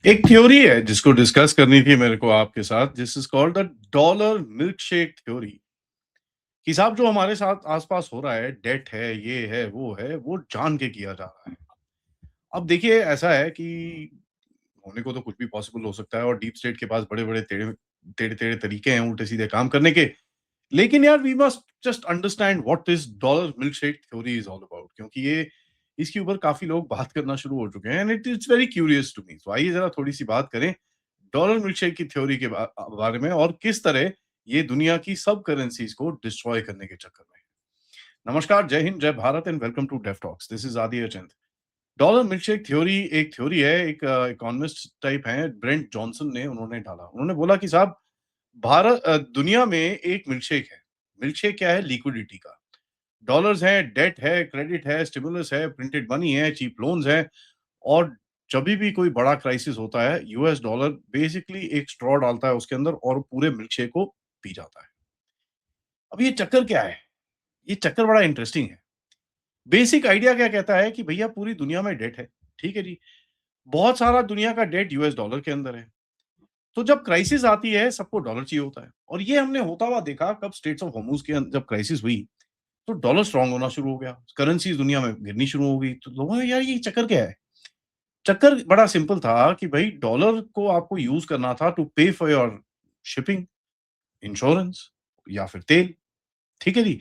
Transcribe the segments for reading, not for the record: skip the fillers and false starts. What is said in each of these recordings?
एक थ्योरी है जिसको डिस्कस करनी थी मेरे को आपके साथ, this is called the dollar milkshake theory. कि साहब जो हमारे साथ आसपास हो रहा है, डेट है, ये है, वो जान के किया जा रहा है। अब देखिए ऐसा है कि होने को तो कुछ भी पॉसिबल हो सकता है और डीप स्टेट के पास बड़े-बड़े टेढ़े-टेढ़े तरीके हैं उल्टे-सीधे काम करने के। लेकिन यार we must just understand what this dollar milkshake theory is all about, क्योंकि ये इसके ऊपर काफ़ी लोग बात करना शुरू हो चुके हैं and it's very curious to me. तो आइए ज़रा थोड़ी-सी बात करें डॉलर मिल्कशेक की थ्योरी के बारे में और किस तरह ये दुनिया की सब करेंसीज़ को डिस्ट्रॉय करने के चक्कर में है। नमस्कार, जय हिंद, जय Bharat and welcome to deaf talks. This is Aditya Chand. Dollar milkshake theory एक थ्योरी है, एक इकोनॉमिस्ट टाइप हैं, ब्रेंट जॉनसन ने उन्होंने डाला। उन्होंने बोला कि साहब दुनिया में एक मिल्कशेक है। मिल्कशेक क्या है? लिक्विडिटी का। डॉलर्स हैं, डेट है, क्रेडिट है, स्टिमुलस है, प्रिंटेड मनी है, चीप लोन्स हैं और जभी भी कोई बड़ा क्राइसिस होता है, यूएस डॉलर बेसिकली एक स्ट्रॉ डालता है उसके अंदर और पूरे मिल्कशेक को पी जाता है। अब ये चक्कर क्या है? ये चक्कर बड़ा इंटरेस्टिंग है। बेसिक आइडिया क्या कहता है कि भैया पूरी दुनिया में डेट है, ठीक है जी? बहुत सारा दुनिया का डेट यूएस डॉलर के अंदर है। तो जब क्राइसिस आती है, सबको डॉलर चाहिए होता है और ये हमने होता हुआ देखा कब स्ट्रेट्स ऑफ हॉर्मुज़ के जब क्राइसिस हुई, तो डॉलर स्ट्रॉन्ग होना शुरू हो गया। करेंसीज़ दुनिया में गिरनी शुरू हो गई। तो लोगों ने यार ये चक्कर क्या है? चक्कर बड़ा सिंपल था कि भई डॉलर को आपको यूज़ करना था टू पे फॉर योर शिपिंग, इंश्योरेंस या फिर तेल, ठीक है जी?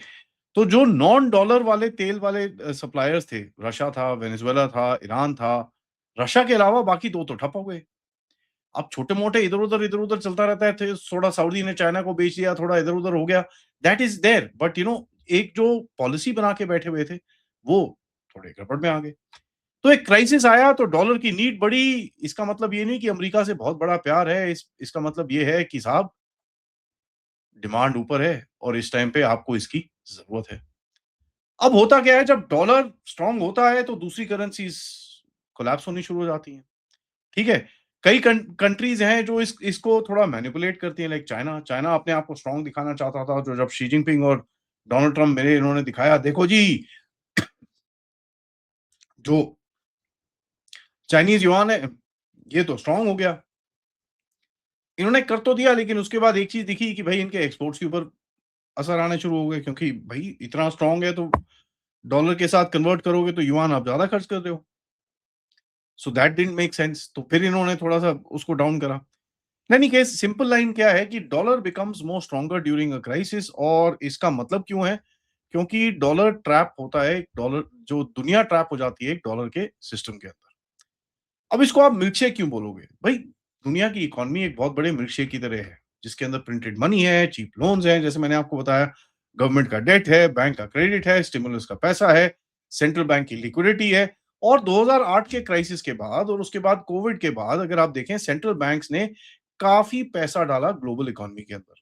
तो जो नॉन डॉलर वाले तेल वाले सप्लायर्स थे, रशिया था, वेनेजुएला था, ईरान था, रशिया के अलावा बाकी 2 तो ठप हो गए। अब छोटे-मोटे इधर-उधर चलता रहता है, थे थोड़ा सऊदी ने चाइना को बेच दिया, थोड़ा इधर-उधर हो गया, दैट इज़ देयर बट एक जो पॉलिसी बना के बैठे हुए थे, वो थोड़े गड़बड़ में आ गए। तो एक क्राइसिस आया तो डॉलर की नीड बढ़ी, इसका मतलब ये नहीं कि अमेरिका से बहुत बड़ा प्यार है, इसका मतलब ये है कि साहब डिमांड ऊपर है और इस टाइम पे आपको इसकी ज़रूरत है। अब होता क्या है जब डॉलर स्ट्रॉन्ग होता है तो दूसरी करेंसीज़ कोलैप्स होनी शुरू हो जाती हैं, ठीक है? कई कंट्रीज़ हैं जो इसको थोड़ा मैनिपुलेट करती हैं, लाइक चाइना। चाइना अपने आप को स्ट्रॉन्ग दिखाना चाहता था, जो जब शी जिनपिंग और डोनाल्ड ट्रम्प मिले, इन्होंने दिखाया, देखो जी, जो चाइनीज़ युआन है, ये तो स्ट्रॉन्ग हो गया। इन्होंने कर तो दिया लेकिन उसके बाद एक चीज़ दिखी कि भई इनके एक्सपोर्ट्स के ऊपर असर आने शुरू हो गए, क्योंकि भई इतना स्ट्रॉन्ग है तो डॉलर के साथ कन्वर्ट करोगे तो युआन आप ज़्यादा खर्च कर रहे हो। So that didn't make sense, तो फिर इन्होंने थोड़ा-सा उसको डाउन करा। in any case simple line क्या है कि dollar becomes more stronger during a crisis, और इसका मतलब क्यों है? क्योंकि डॉलर ट्रैप होता है, एक डॉलर जो दुनिया ट्रैप हो जाती है एक डॉलर के सिस्टम के अंदर। अब इसको आप मिल्कशेक क्यों बोलोगे? भई दुनिया की इकोनॉमी एक बहुत बड़े मिल्कशेक की तरह है, जिसके अंदर प्रिंटेड मनी है, चीप लोन्स हैं, जैसे मैंने आपको बताया, गवर्नमेंट का डेट है, बैंक का क्रेडिट है, स्टिमुलस का पैसा है, सेंट्रल बैंक की लिक्विडिटी है। और 2008 के क्राइसिस के बाद और उसके बाद कोविड के बाद अगर आप देखें, सेंट्रल बैंक्स ने काफ़ी पैसा डाला ग्लोबल इकोनॉमी के अंदर।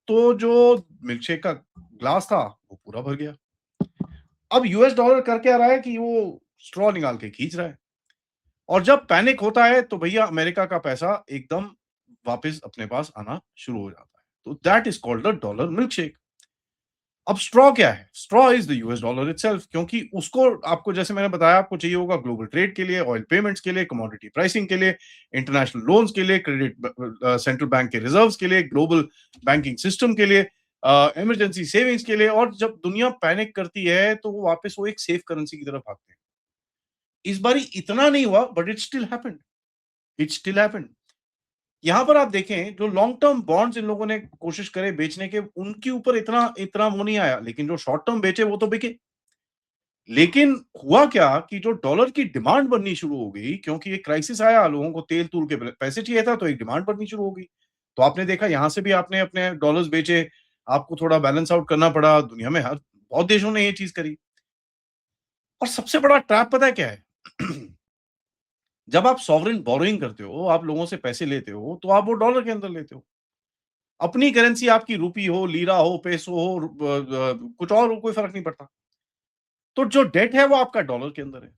तो जो मिल्कशेक का ग्लास था, वो पूरा भर गया। अब यूएस डॉलर कर क्या रहा है कि वो स्ट्रॉ निकाल के खींच रहा है। और जब पैनिक होता है तो भैया अमेरिका का पैसा एकदम वापस अपने पास आना शुरू हो जाता है। तो that is called the dollar milkshake. अब स्ट्रॉ क्या है? Straw is the US dollar itself, क्योंकि उसको आपको, जैसे मैंने बताया, आपको चाहिए होगा ग्लोबल ट्रेड के लिए, ऑयल पेमेंट्स के लिए, कमोडिटी प्राइसिंग के लिए, इंटरनेशनल लोन्स के लिए, सेंट्रल बैंक के रिजर्व्स के लिए, ग्लोबल बैंकिंग सिस्टम के लिए, इमरजेंसी सेविंग्स के लिए। और जब दुनिया पैनिक करती है तो वो वापस वो एक सेफ करेंसी की तरफ भागते हैं। इस बारी इतना नहीं हुआ बट इट स्टिल हैपेंड। यहाँ पर आप देखें, जो लॉन्ग टर्म बॉन्ड्स इन लोगों ने कोशिश करे बेचने के, उनके ऊपर इतना इतना वो नहीं आया, लेकिन जो शॉर्ट टर्म बेचे वो तो बिके। लेकिन हुआ क्या कि जो डॉलर की डिमांड बननी शुरू हो गई, क्योंकि एक क्राइसिस आया, लोगों को तेल-तूल के पैसे चाहिए था, तो एक डिमांड बननी शुरू हो गई। तो आपने देखा यहाँ से भी आपने अपने डॉलर्स बेचे, आपको थोड़ा बैलेंस आउट करना पड़ा। दुनिया में हर बहुत देशों ने ये चीज़ करी। और सबसे बड़ा ट्रैप पता है क्या है? जब आप सॉवरेन बोरोइंग करते हो, आप लोगों से पैसे लेते हो, तो आप वो डॉलर के अंदर लेते हो। अपनी करेंसी आपकी रूपी हो, लीरा हो, पेसो हो, कुछ और हो, कोई फ़र्क नहीं पड़ता। तो जो डेट है वो आपका डॉलर के अंदर है,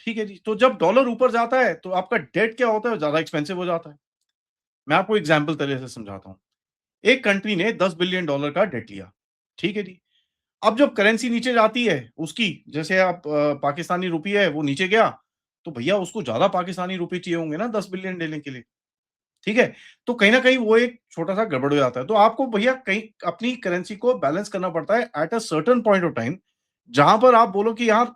ठीक है जी। तो जब डॉलर ऊपर जाता है तो आपका डेट क्या होता है? ज़्यादा एक्सपेंसिव हो जाता है। मैं आपको एग्ज़ाम्पल तरह से समझाता हूँ। एक कंट्री ने $10 बिलियन का डेट लिया, ठीक है जी। अब जब करेंसी नीचे जाती है उसकी, जैसे आप पाकिस्तानी रुपया है वो नीचे गया, तो भैया उसको ज़्यादा पाकिस्तानी रुपए चाहिए होंगे ना 10 बिलियन देने के लिए, ठीक है? तो कहीं न कहीं वो एक छोटा-सा गड़बड़ हो जाता है। तो आपको भैया कहीं अपनी करेंसी को बैलेंस करना पड़ता है at a certain point of time, जहाँ पर आप बोलो कि यार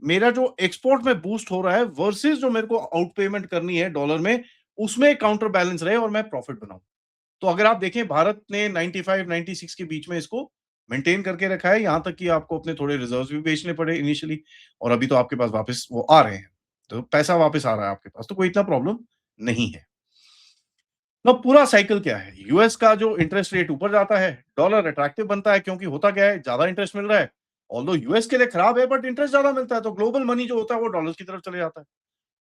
मेरा जो एक्सपोर्ट में बूस्ट हो रहा है वर्सेस जो मेरे को आउट पेमेंट करनी है डॉलर में, उसमें काउंटर बैलेंस रहे और मैं प्रॉफिट बनाऊँ। तो अगर आप देखें भारत ने 95-96 के बीच में इसको मेंटेन करके रखा है, यहाँ तक कि आपको अपने थोड़े रिजर्व्स भी बेचने पड़े इनिशियली और अभी तो आपके पास वापस वो आ रहे हैं। तो पैसा वापस आ रहा है आपके पास, तो कोई इतना प्रॉब्लम नहीं है। अब पूरा साइकिल क्या है? यूएस का जो इंटरेस्ट रेट ऊपर जाता है, डॉलर अट्रैक्टिव बनता है क्योंकि होता क्या है, ज़्यादा इंटरेस्ट मिल रहा है। ऑल्दो यूएस के लिए खराब है बट इंटरेस्ट ज़्यादा मिलता है, तो ग्लोबल मनी जो होता है वो डॉलर्स की तरफ चले जाता है।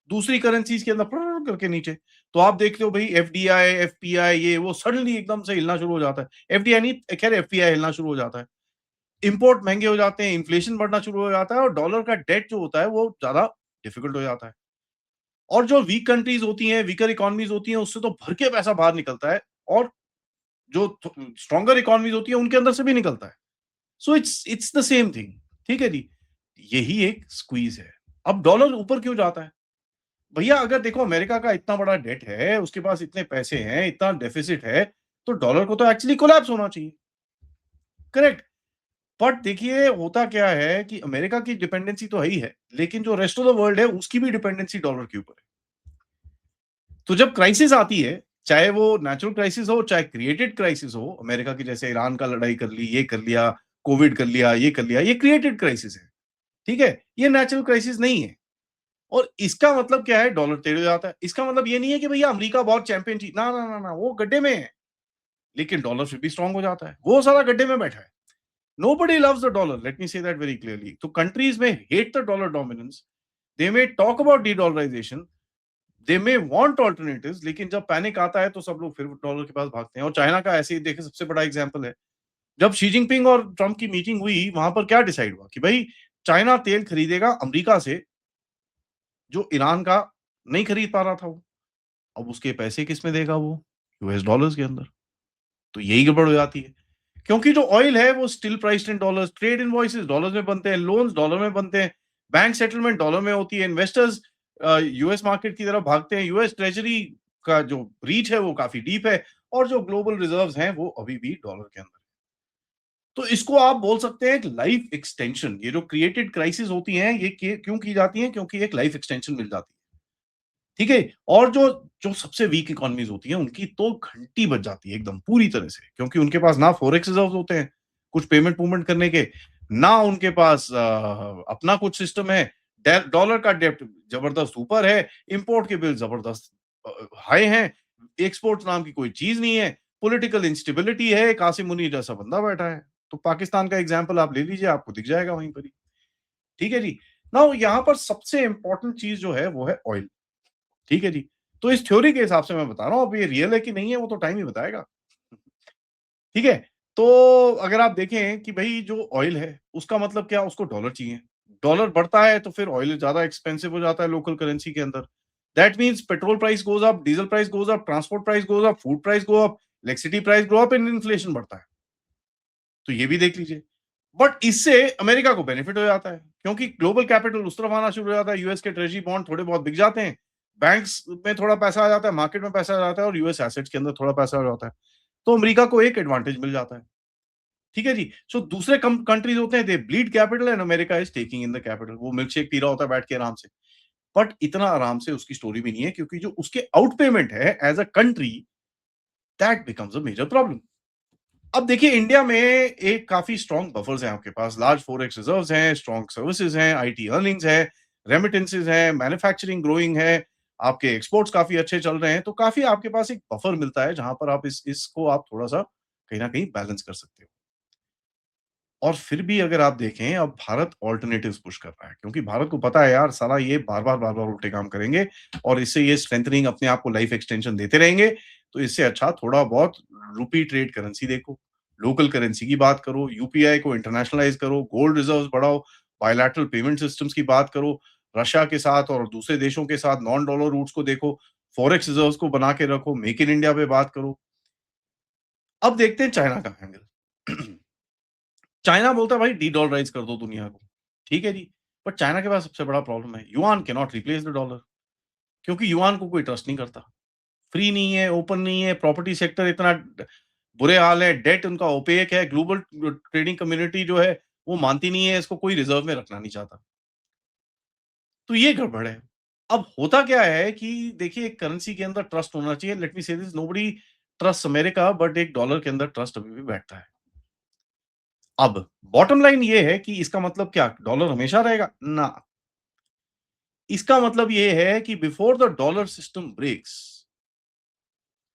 दूसरी करेंसीज़ के अंदर प्रुर करके नीचे। तो आप देखते हो भई एफडीआई, एफपीआई ये वो सडनली एकदम से हिलना शुरू हो जाता है। एफडीआई नहीं, खैर एफपीआई हिलना शुरू हो जाता है। इम्पोर्ट महँगे हो जाते हैं, इन्फ्लेशन बढ़ना शुरू हो जाता है और डॉलर का डेट जो होता है वो ज़्यादा डिफिकल्ट हो जाता है। और जो वीक कंट्रीज़ होती हैं, वीकर इकोनॉमीज़ होती हैं, उससे तो भर के पैसा बाहर निकलता है और जो स्ट्रॉन्गर इकोनॉमीज़ होती है, उनके अंदर से भी निकलता है। So it's the same thing, ठीक है जी? यही एक स्क्वीज़ है। अब डॉलर ऊपर क्यों जाता है? भैया अगर देखो अमेरिका का इतना बड़ा डेट है, उसके पास इतने पैसे हैं, इतना डेफिसिट है, तो डॉलर को तो एक्चुअली कोलैप्स होना चाहिए, करेक्ट? बट देखिए होता क्या है कि अमेरिका की डिपेंडेंसी तो है ही है, लेकिन जो रेस्ट ऑफ द वर्ल्ड है, उसकी भी डिपेंडेंसी डॉलर के ऊपर है। तो जब क्राइसिस आती है, चाहे वो नेचुरल क्राइसिस हो, चाहे क्रिएटेड क्राइसिस हो, अमेरिका की जैसे ईरान का लड़ाई कर ली, ये कर लिया, कोविड कर लिया, ये कर लिया, ये क्रिएटेड क्राइसिस है, ठीक है? ये नेचुरल क्राइसिस नहीं है। और इसका मतलब क्या है? डॉलर तेज हो जाता है। इसका मतलब ये नहीं है कि भैया अमेरिका बहुत चैंपियन थी। ना, ना, ना, ना, वो गड्ढे में है, लेकिन डॉलर फिर भी स्ट्रॉन्ग हो जाता है। वो साला गड्ढे में बैठा है। Nobody loves the dollar, let me say that very clearly. तो कंट्रीज में hate the dollar dominance, they may talk about D-dollarisation, they may want alternatives, लेकिन जब पैनिक आता है तो सब लोग फिर डॉलर के पास भागते हैं और चाइना का ऐसे ही देखिए सबसे बड़ा एग्जांपल है। जब शी जिनपिंग और ट्रम्प की मीटिंग हुई, वहां पर क्या डिसाइड हुआ कि भाई चाइना तेल खरीदेगा अमेरिका से, जो ईरान का नहीं खरीद पा रहा था वो। अब उसके पैसे किसमें देगा वो? यूएस डॉलर्स के अंदर। तो यही गड़बड़ हो जाती है। क्योंकि जो ऑयल है वो still priced in dollars, trade invoices dollars में बनते हैं, लोन्स डॉलर में बनते हैं, बैंक सेटलमेंट डॉलर में होती है, इन्वेस्टर्स यूएस मार्केट की तरफ भागते हैं, यूएस ट्रेजरी का जो रीच है वो काफ़ी डीप है और जो ग्लोबल रिजर्व्स हैं वो अभी भी डॉलर के अंदर। तो इसको आप बोल सकते हैं एक लाइफ एक्सटेंशन। ये जो क्रिएटेड क्राइसिस होती हैं, ये क्यों की जाती हैं? क्योंकि एक लाइफ एक्सटेंशन मिल जाती है। ठीक है? और जो जो सबसे वीक इकोनॉमीज़ होती हैं, उनकी तो घंटी बज जाती है एकदम पूरी तरह से, क्योंकि उनके पास ना फॉरेक्स रिज़र्व्स होते हैं, कुछ पेमेंट-वूमेंट करने के, ना उनके पास अपना कुछ सिस्टम है, डै डॉलर का डेब्ट ज़बरदस्त ऊपर है, इम्पोर्ट के बिल ज़बरदस्त हाई हैं, एक्सपोर्ट्स नाम की कोई चीज़ नहीं है, पॉलिटिकल इंस्टेबिलिटी है, कासिम मुनीर जैसा बंदा बैठा है। तो पाकिस्तान का एग्ज़ाम्पल आप ले लीजिए, आपको दिख जाएगा वहीं पर ही। ठीक है जी? नाउ यहाँ पर सबसे इम्पोर्टेंट चीज़ जो है, वो है ऑयल। ठीक है जी। तो इस थ्योरी के हिसाब से मैं बता रहा हूँ, अब ये रियल है कि नहीं है वो तो टाइम ही बताएगा। ठीक है? तो अगर आप देखें कि भई जो ऑयल है, उसका मतलब क्या? उसको डॉलर चाहिए। डॉलर बढ़ता है तो फिर ऑयल ज़्यादा एक्सपेंसिव हो जाता है लोकल करेंसी के अंदर। That means petrol price goes up, diesel price goes up, transport price goes up, food price go up, electricity price go up and inflation बढ़ता है। तो ये भी देख लीजिए। बट इससे अमेरिका को बेनिफिट हो जाता है, क्योंकि ग्लोबल कैपिटल उस तरफ आना शुरू हो जाता है, यूएस के ट्रेज़री बॉन्ड थोड़े बहुत बिक जाते हैं, बैंक्स में थोड़ा पैसा आ जाता है, मार्केट में पैसा आ जाता है और यूएस एसेट्स के अंदर थोड़ा पैसा आ जाता है। तो अमेरिका को एक एडवांटेज मिल जाता है। ठीक है जी? सो दूसरे कंट्रीज़ होते हैं, they bleed capital and America is taking in the capital. वो मिल्क शेक पी रहा होता है बैठ के आराम से। बट इतना आराम से उसकी स्टोरी भी नहीं है, क्योंकि जो उसके आउट पेमेंट है as a country, that becomes a major problem. अब देखिए इंडिया में एक काफ़ी स्ट्रॉन्ग बफर्स हैं आपके पास, लार्ज फॉरेक्स रिजर्व्स हैं, स्ट्रॉन्ग सर्विसेज हैं, आईटी अर्निंग्स है, रेमिटेंसेस हैं, मैन्युफैक्चरिंग ग्रोइंग है, आपके एक्सपोर्ट्स काफ़ी अच्छे चल रहे हैं, तो काफ़ी आपके पास एक बफर मिलता है जहाँ पर आप इसको आप थोड़ा-सा कहीं न कहीं बैलेंस कर सकते हो। और फिर भी अगर आप देखें, अब भारत अल्टरनेटिव्स पुश कर रहा है, क्योंकि भारत को पता है यार साला ये बार-बार उल्टे काम करेंगे और इससे ये स्ट्रेंथनिंग अपने आप को लाइफ एक्सटेंशन देते रहेंगे, तो इससे अच्छा थोड़ा बहुत रूपी ट्रेड करेंसी देखो, लोकल करेंसी की बात करो, यूपीआई को इंटरनेशनलाइज़ करो, गोल्ड रिजर्व्स बढ़ाओ, बायलैटरल पेमेंट सिस्टम्स की बात करो, रशिया के साथ और दूसरे देशों के साथ नॉन डॉलर रूट्स को देखो, फॉरेक्स रिजर्व्स को बना के रखो, मेक इन इंडिया पे बात करो। अब देखते हैं चाइना का एंगल। चाइना बोलता है भाई डी-डॉलराइज़ कर दो दुनिया को। ठीक है जी। बट चाइना के पास सबसे बड़ा प्रॉब्लम है, yuan can not replace the dollar, क्योंकि युआन को कोई ट्रस्ट नहीं करता। फ्री नहीं है, ओपन नहीं है, प्रॉपर्टी सेक्टर इतना बुरे हाल है, डेट उनका ओपेक है, ग्लोबल ट्रेडिंग कम्युनिटी जो है, वो मानती नहीं है, इसको कोई रिजर्व में रखना नहीं चाहता। तो ये गड़बड़ है। अब होता क्या है कि देखिए, एक करेंसी के अंदर ट्रस्ट होना चाहिए। लेट मी से this, nobody trust America, but एक डॉलर के अंदर ट्रस्ट अभी भी बैठता है। अब बॉटम लाइन ये है कि इसका मतलब क्या डॉलर हमेशा रहेगा? ना। इसका मतलब ये है कि before the dollar system breaks,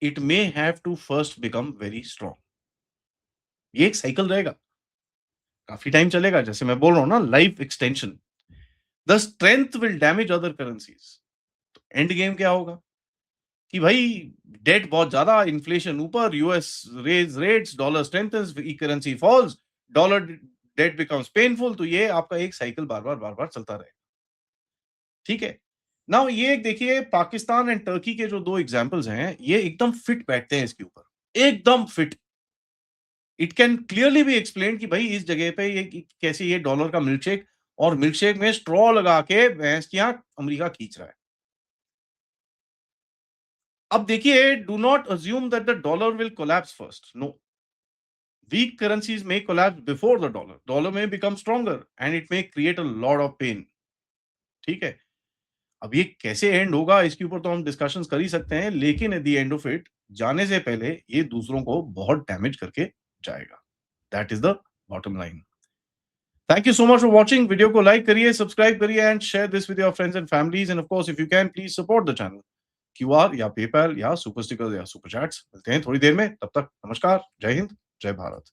it may have to first become very strong. ये एक साइकिल रहेगा, काफी टाइम चलेगा। जैसे मैं बोल रहा हूं ना, life extension. The strength will damage other currencies. तो एंड गेम क्या होगा कि भाई, डेट बहुत ज्यादा, इन्फ्लेशन ऊपर, US raise rates, dollar strengthens, currency falls, dollar debt becomes painful. तो ये आपका एक साइकिल बार बार चलता रहेगा। ठीक है। नाउ ये एक देखिए, पाकिस्तान एंड टर्की के जो दो एग्जांपल्स हैं, ये एकदम फिट बैठते हैं इसके ऊपर, एकदम fit. It can clearly B explain कि भाई इस जगह पे ये कैसे ये डॉलर का मिल्कशेक, और मिल्कशेक में स्ट्रॉ लगा के भैंस की आंख अमेरिका खींच रहा है। अब देखिए, do not assume that the dollar will collapse first. No, weak currencies may collapse before the dollar. Dollar may become stronger and it may create a lot of pain. ठीक है। अब ये कैसे एंड होगा, इसके ऊपर तो हम डिस्कशंस कर ही सकते हैं, लेकिन at the end of it, जाने से पहले ये दूसरों को बहुत डैमेज करके जाएगा। That is the bottom line. Thank you so much for watching. Video को लाइक करिए, सब्सक्राइब करिए and share this with your friends and families, end of course if you can please support the channel. QR या PayPal या super stickers या super chats. मिलते हैं थोड़ी देर में, तब तक नमस्कार, जय हिंद, जय भारत।